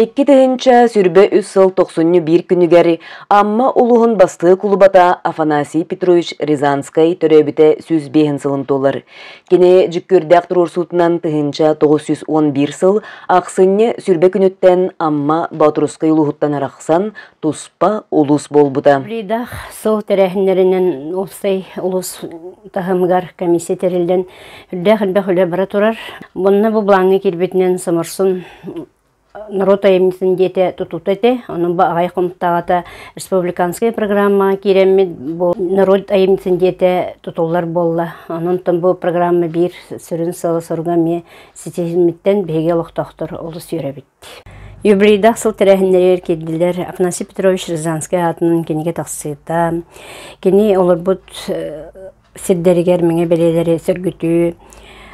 2 тыгынча сүрбе 3 сыл 91 күнүгер амма улуғын басты кулубата Афанасий Петрович Рязанскай төрөбүте 105 сылын толар. Кене жүккөрдәк турурсутунан тыгынча 911 сыл ақсынне сүрбе күнөттен амма Батырускай улуғыттан арақсан туспа улус болбута. Блидах сыл терәһиннәреннән олсай улус тахымгар комиссия терелден үлдә бара турар. Бунна бу блаңы кирбетинен самарсын народ аемнисин дете тутутете, onun ба агай комтагата республиканская программа киремит бу народ аемнисин дете тутуллар болла. Onun тон бу программа бир сүрүн салы соргаме сетемиттен беге локтоктор олус йөрөбит. Юбилейдах сыл терәһиннәр килделәр. Афанасий Петрович Рязанский атының кенеге тақсыйта. Кене олар бут сиддәргәр меңе белеләре сөргүтү.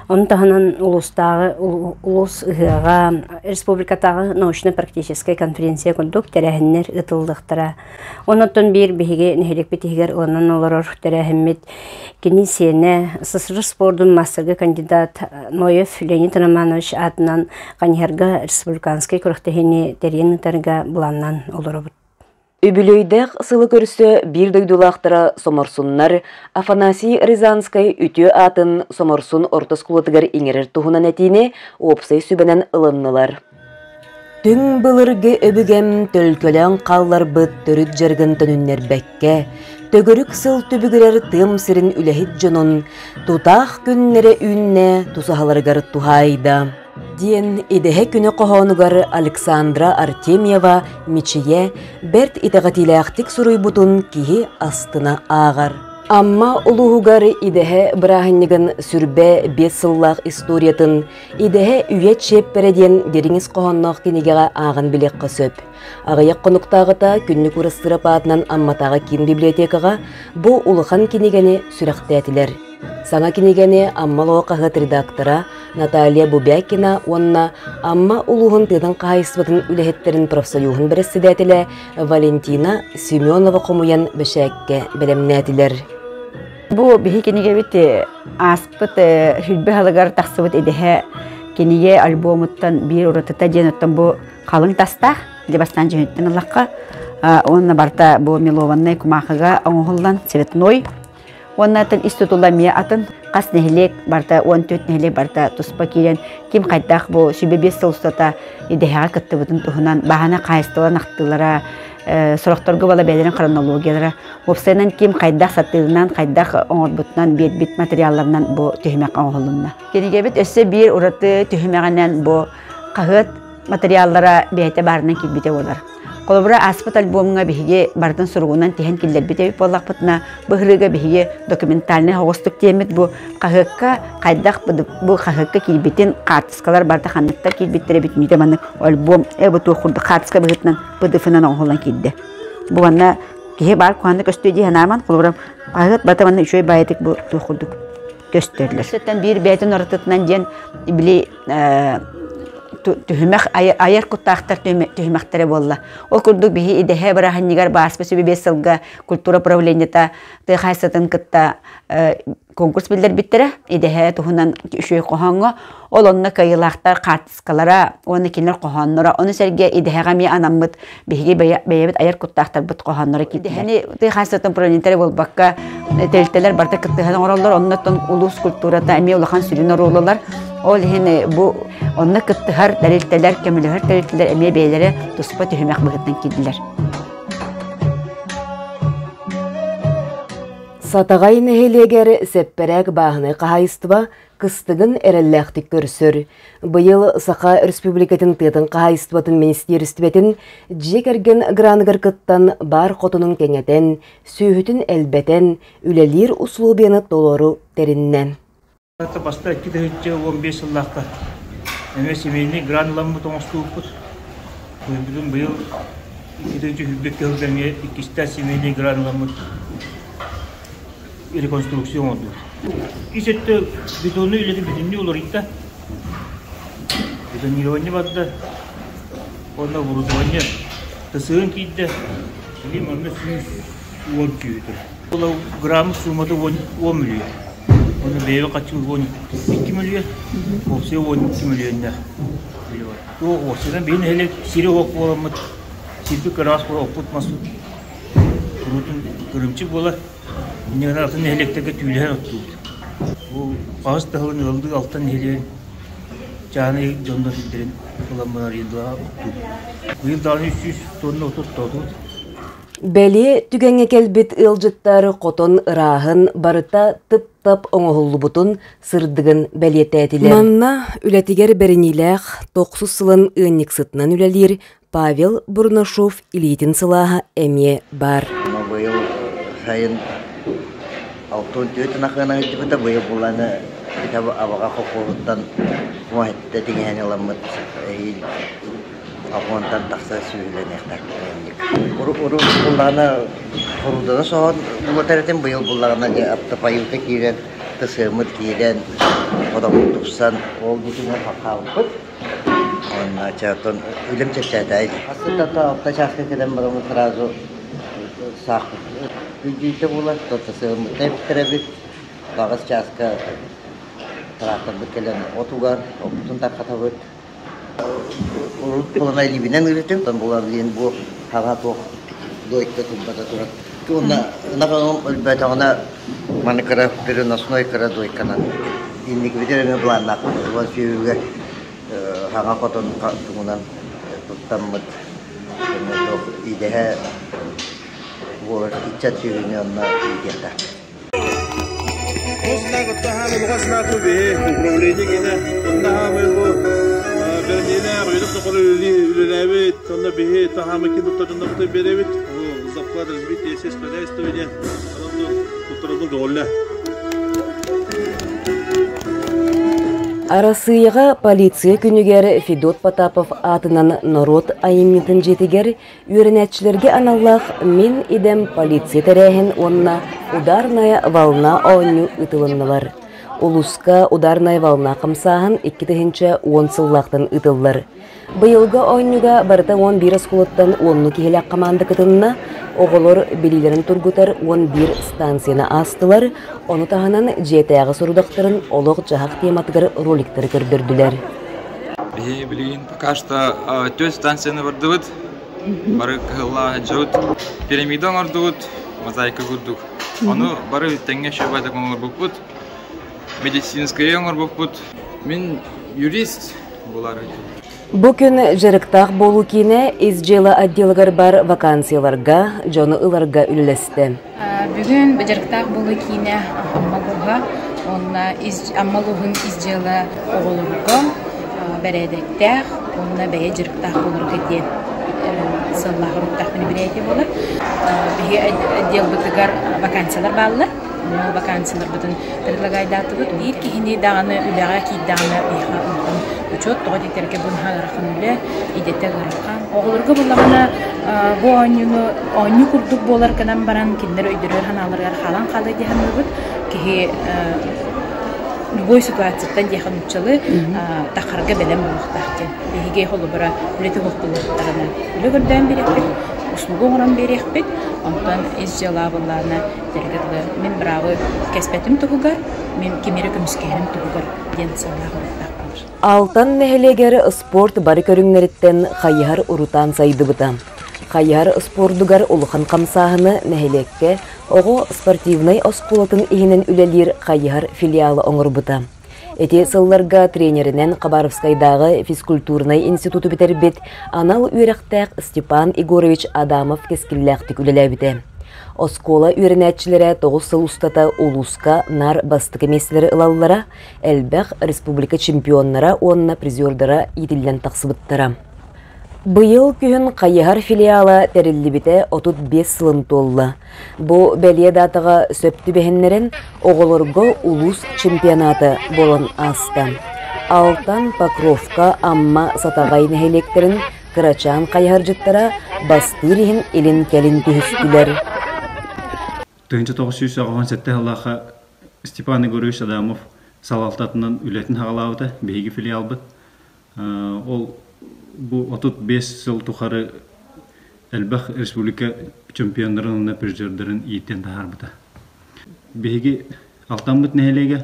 Он таханан улус ыгыга республикатагы научно-практическая конференция курдук терәһиннәр ытылдыктыра. Оннан бир беге нехелек битигер оннан олар терәһиммит кенесене СССР спортун мастерга кандидат Ноев Леонид Романович атынан Каньярга республиканский курактехини терентерга буланнан олорбут. Үбүлөйдәк сылы көрсө бир дойдулақтыра соморсуннар Афанасий Рязанскай үтү атын соморсун ортос кулатыгар иңерер туһунан этине опсай сүбенен ылыннылар. Түң былыргы өбүгем төлкөлөн қаллар быт төрүт жаргын төнүннер бәкке, төгөрүк сыл түбүгүрер тым сирин үлэхит жонун, тутах күннере үнне тусахаларгар тухайда. Диен идеhe күні қоғанугар Александра Артемьева мечие берт итағатиләқтік сұруй бұтын кихи астына ағар. Амма улуғугар идеhe бірағыннығын сүрбе 5 сыллақ историятын идеhe үйет шеп береден деріңіз қоғаннақ кенегеға ағын білек қысөп. Ағаяқ қонуқтағыта күнні көрістіріп атынан амматаға кен библиотекаға бұл улыхан кенегені сүрәқті әтілер. Саңа кенегені аммалығы қағыт редактора Наталья Бубякина онна амма улуғын тыдың қайысбытын үләхеттерін профсоюғын бірістедетілі Валентина Семенова қомуян бішәкке білімнәтілер. Бу бихи кенеге бит аспыт хүлбе халыгар тақсыбыт едеhe кенеге альбомыттан бир уратыта женоттан бу қалың тастақ дебастан женоттан алаққа онна барта бу милованный кумақыға оңғылдан цветной оннатын истутулла мия атын қас нехелек барта 14 нехелек барта туспа кирен ким қайдақ бу сүбе 5 сыл ұстата едехеға кітті бұтын тұхынан бағана қайыстылар нақтылара сұрақтарға бала бәдерін хронологиялары опсайнан ким қайдақ сатылынан қайдақ оңырбытынан бет материалларынан бу түйімек оңғылынна. Кенеге бет өсі бір ұраты түйімеғаннан бу қағыт материаллара бәйті барынан келбете олар. Қолыбыра аспыт альбомыңа бігеге бардың сұрғынан теген келдер бете болақ бұтына бұғырыға бігеге документальный хоғыстық темет бұ қағыққа қайдақ бұ қағыққа келбетін қартысқалар барды қанықтар келбеттері бетін үйде маңы альбом бұты оқырды қартысқа бұғытынан бұдыфынан оңғылан келді. Бұғанна кеге бар қуанды көстөйде ханаман қолыбыра қағыт бата маңы үшөй байетік бұ тұқырдық көстерлер. Сөттен бір бәйтін ұрытытынан ден біле түймәк аяр куттақтар түймәктері болла. Ол күрдік бейі идеhe бірағыннегар баспы сөбе 5 сылға культура правленията тыйхайсатын кытта конкурс білдер біттері. Идеhe тұхынан үшөй қоғанға. Ол онына кайылақтар қартысқалара, оны келер қоғаннора. Оны сәрге идехеға ми анаммыд бейге бәйебет аяр куттақтар бұт қоғаннора келді. Идехені тыйхайсатын правлениеттері бол баққа тәлттелер барта кыттыған оралар. Оннаттан улус культурата әме олақан сүрін оралар. Ол бу онны кыттыгар дәлелтелер, кемелер дәлелтелер әме бәйләре туспа төһмәк быгыттан килделәр. Сатагай нехелегер сепперәк баһны каһайстыба кыстыгын эрелләхтик көрсөр. Быйыл Саха республикатын тыдын каһайстыбатын министерстветін жекерген граныгар кыттан бар котунун кеңетен, сүйүтүн элбетен, үлелир услубияны толору териннен. Это поставить 15 сыллаққа. Әме семейный грануламы тоңыстуыппыз. Бүгін бұйыл 2-ші хүлбекке хүрдәңе 2-та семейный грануламы реконструкцион oldu. İşte betonu ile bütünlüğü olur ita. Beton yılvanı vardı. Onda vurulduğunda tasarım kıydı. Şimdi mamle suyu oluşuyordu. Ola gram sumada 10 milyon. Onu beyve kaçıyor 12 milyon. Opsiyon 12 milyon da. O ortadan beni hele siri ok olamıt. Sirpi kıras bu okutması. Kurutun kırımçı bola. Ne altın elektrik tüyler attı. Bu ağız dağılın yoldu alttan hele canı jonda filtrein olanlar yılda oktu. Bu yıl daha 300 tonna oturttu. Бәле түгәңе кәлбет ылжыттары қотон ырағын барыта тып-тып оңығылы бұтын сырдығын бәлеті әтілер. Манна үләтігер бәріниләқ 9 сылын ұйнық сытынан үләлер Павел Бурнашов илейтін сылаға әме бар. Бұйыл сайын 6-4 нақына өтті бұта бұйыл бұланы кітабы абаға қоқуғыттан мұхетті теңені аламыд Афонтан тақса сүйілен әқтақ. Ұру бұллағына құруданы соған бұлатаратын бұйыл бұллағына аптапайылты кейрен, тысымыд кейрен, қодамын тұпсан, ол бүтіне қақауып. Онна чартон үлім чәчәтәйді. Асыртата апта чақты кеден бұрамы сразу сақып. Үдейті бұлар, тысымыд тәптірәбіт, бағыз часқа трактор бүткелен отуғар, опытын таққатабыт. Полонай либинен үретем, там булар ден бу хага ток дойкта тумбата турат. Куна нагам өлбәтәгенә маны кара переносной кара дойкана. Инник бедереме планна, вот фигуга хага котон тугунан туттаммыт. Ток идея булар ичат фигуна идея. Осна готаханы бугасна күбе, управление генә, онда Berniler, öyle ülelevit, sonra bir tahammülün tutarında bir berevit, o zaplar rezbit, ses kadar istiyor ya, tutarında dolla. Арасыйға полиция күнігер Федот Потапов атынан народ айымметін жетігер үйренәтшілерге аналлақ мен идем полиция тәрәхін онна ударная волна ойну ұтылыннылар. Улуска ударная волна қымсағын 2-10 сыллақтын ұтылылар. Бұйылғы ойнуға барыта 11 скулаттан 10 кехелек команда кытынна оғылыр белилерін тұргутар 11 станцияны астылар, оны тағынан жетәғы сұрудақтарын олық жағақ тематығыр роликтері көрдірділер. Блин, пока что 4 станцияны бардывыд, бары кығыла жауд, пирамидан ардывыд, мозаика күрдік. Оны бары тәңе шабайдық оңыр бұқпыд, медицинская оңыр бұқпыд. Мен юрист болар. Бүкін жырықтақ болу кейіне изжелі отделгар бар вакансияларға, жоны ыларға үлілесті. Бүгін жырықтақ болу кейіне аммалуға, аммалуғын изжелі оғылырға бәрәдіктәқ, онына бәе жырықтақ болырға де сыллағы рұқтақ мені бірәйте болыр. Бігі отдел бұтығар вакансиялар балы. Ол вакансиялар бұтын тірлігайдаты бұт. Дейір кейіне дағаны үліға кейдағаны бейға ұлғын. Үчет тоғы дейтерге бұн ғарықын үлі, идетті ғарыққан. Оғылырғы бұлағына бұ ойны күрдік болар қынан баран кендер өйдірер ханаларғар қалан қалы дейін бұт. Кейі любой ситуацияттан дейін ұтчылы тақарға бәлем болуқтақтен. Бейге қолы бұра үлеті бұқтылықтағына үлі көрден берекпек, ұсынғы оңыран берекпек. Онтан из жала бұлларына дәргірлі. Мен бұрағы кәспәтім тұғығар, мен кемері көміскерім тұғығар ден саңлағы ұлттақ болыр. Алтан нәхелегер спорт бары көріңнеріттен қайығар ұрутан сайды бұта. Қайығар спордугар ұлыған қамсағыны нәхелекке оғы спортивнай оскулатын егінен үлелер қайығар филиалы оңыр бұта. Эти сылларға тренерінен Қабаровскайдағы физкультурнай институты бітербет анал үйректәк Степан Игорович Адамов кескілләқтік үлеләбіді. Оскола үйренәтчілері 9 сыл ұстата Улуска нар бастық емеслері ылалылара, әлбәқ республика чемпионнара, онына призердара етілден тақсыбыттара. Бұйыл күйін қайығар филиалы тәрілі біте 35 сылын толла. Бұ бәлие датыға сөпті бәхінлерін оғылырғы улус чемпионаты болын астан. Алтан Покровка амма сатағайын әйлектерін Кырачан қайығар жыттара бастырихін елін кәлін түйістілер. 1997 жылғы Степан Игорович Адамов салалтатынан үлетін хағалауыды бейгі филиал бұд. Ол bu 35 yıl tuharı elbaq Respublika çempionlarının prizörlerin iyiden taharbuda. Begi altan bit nehelege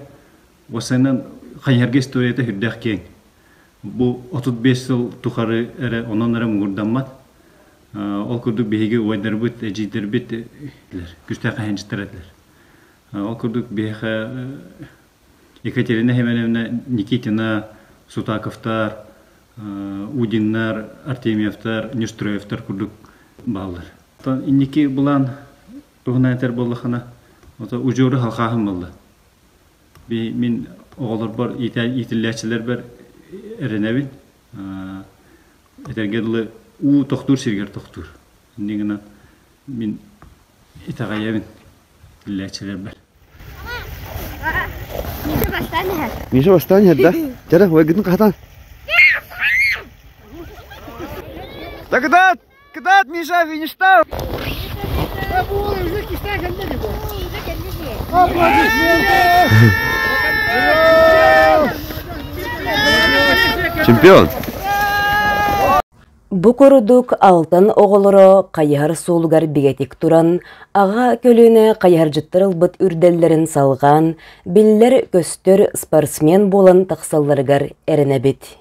o senen kayarge istoriyete hüddek keng. Бу 35 жыл тухары эре онон эре мугурданмат. Ол курдук беге ойдар бит, эжидер бит, күстә кайынчтыр этлер. Ол курдук беге Екатерина Хеменевна Никитина, Сутаковтар, Удиннар, Артемьевтар, Нестроевтар курдук баллар. Инники булан тугнайтер боллахана, ото ужуры халкахым болду. Мен оғылар бар, итилләчілер бар әрінәбін. Этергерлі у тоқтур сергер тоқтур. Негіна мен итағайабын итилләчілер бар. Миша бастан хәдді. Жара, ойгыдың қақтан. Кыдат, Миша, фиништау! Чемпион! Бу корудук алтын оголоро кайяр суулугар бигетик туран, ага көлүнө кайяржыттырылбыт үрделлерин салган, биллер көстөр спортсмен болан таксалларыгар эренебит.